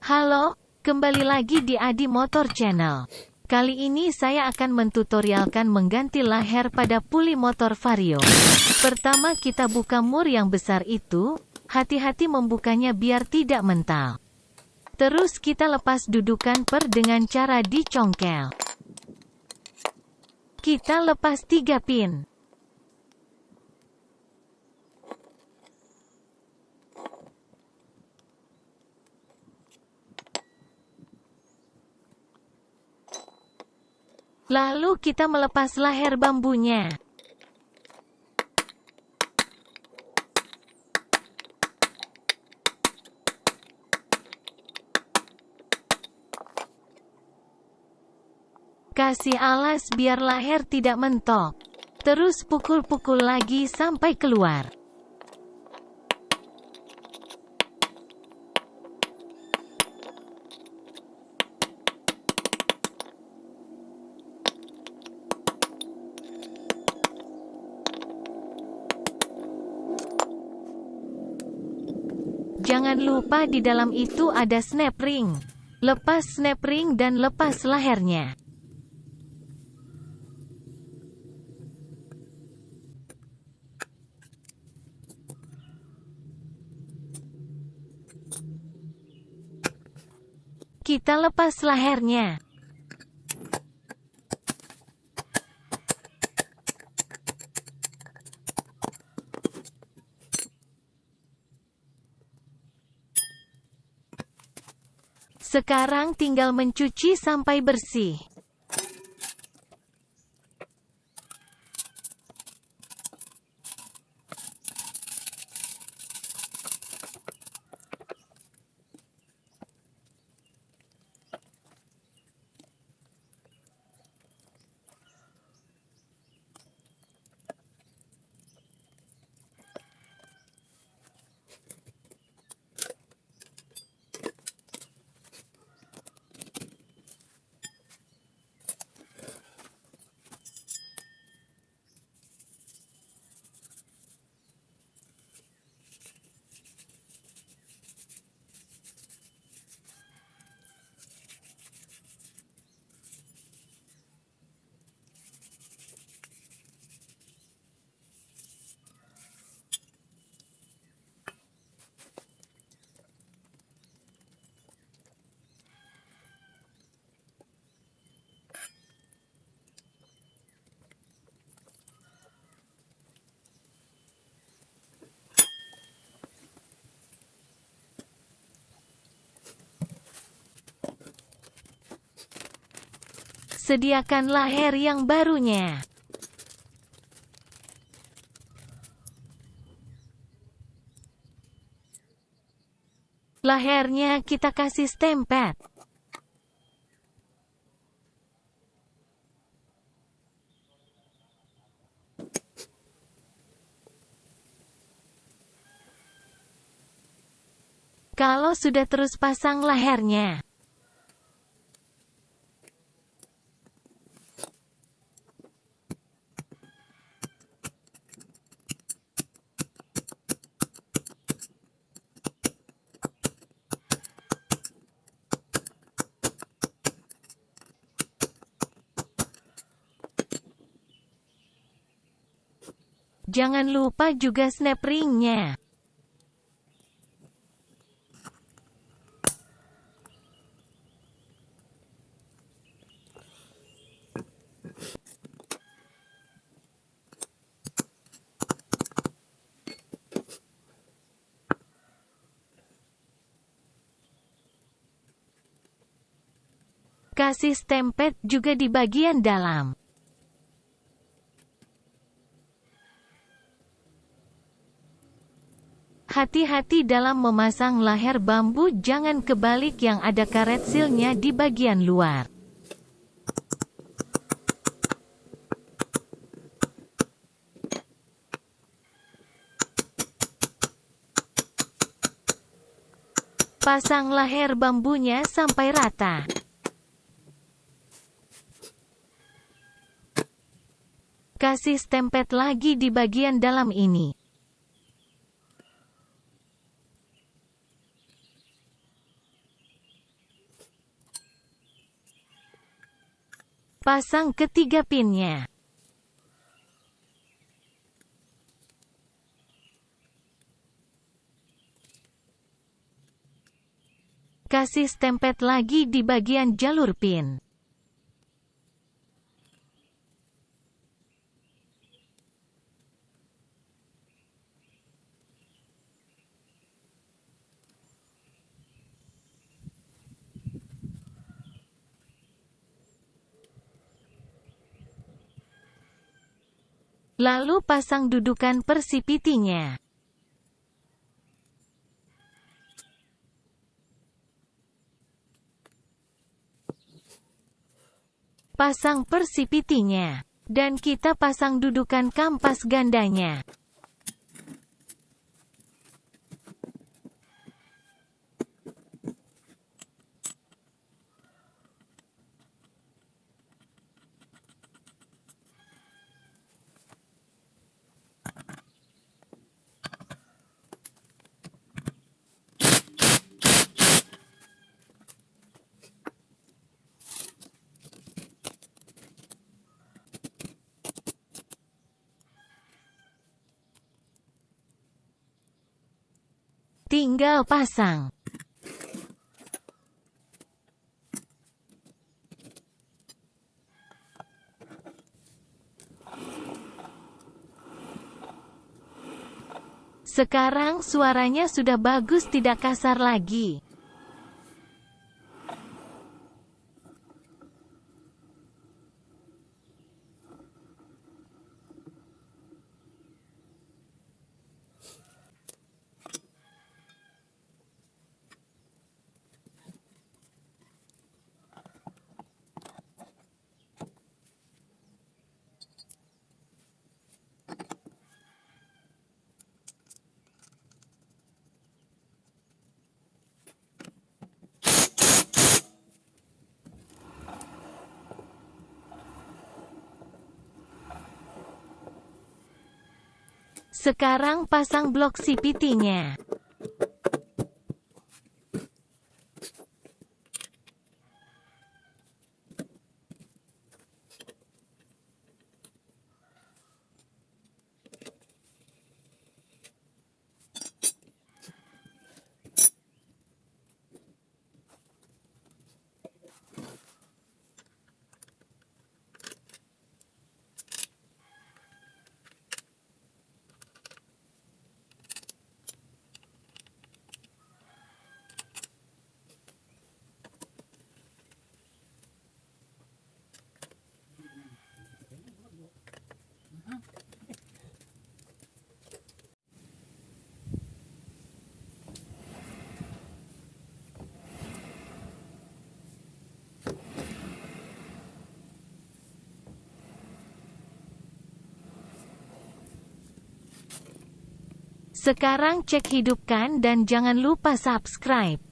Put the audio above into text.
Halo, kembali lagi di Adi Motor Channel. Kali ini saya akan mentutorialkan mengganti laher pada puli motor Vario. Pertama kita buka mur yang besar itu, hati-hati membukanya biar tidak mental. Terus kita lepas dudukan per dengan cara dicongkel. Kita lepas 3 pin. Lalu kita melepas laher bambunya. Kasih alas biar laher tidak mentok. Terus pukul-pukul lagi sampai keluar. Jangan lupa di dalam itu ada snap ring. Lepas snap ring dan lepas lahernya. Kita lepas lahernya. Sekarang tinggal mencuci sampai bersih. Sediakan laher yang barunya. Lahernya kita kasih stempet. Kalau sudah terus pasang lahernya. Jangan lupa juga snap ringnya. Kasih stempet juga di bagian dalam. Hati-hati dalam memasang laher bambu, jangan kebalik yang ada karet silnya di bagian luar. Pasang laher bambunya sampai rata. Kasih stempet lagi di bagian dalam ini. Pasang ketiga pinnya. Kasih stempet lagi di bagian jalur pin. Lalu pasang dudukan persipitinya. Pasang persipitinya. Dan kita pasang dudukan kampas gandanya. Tinggal pasang. Sekarang suaranya sudah bagus, tidak kasar lagi. Sekarang pasang blok CPT-nya. Sekarang cek hidupkan dan jangan lupa subscribe.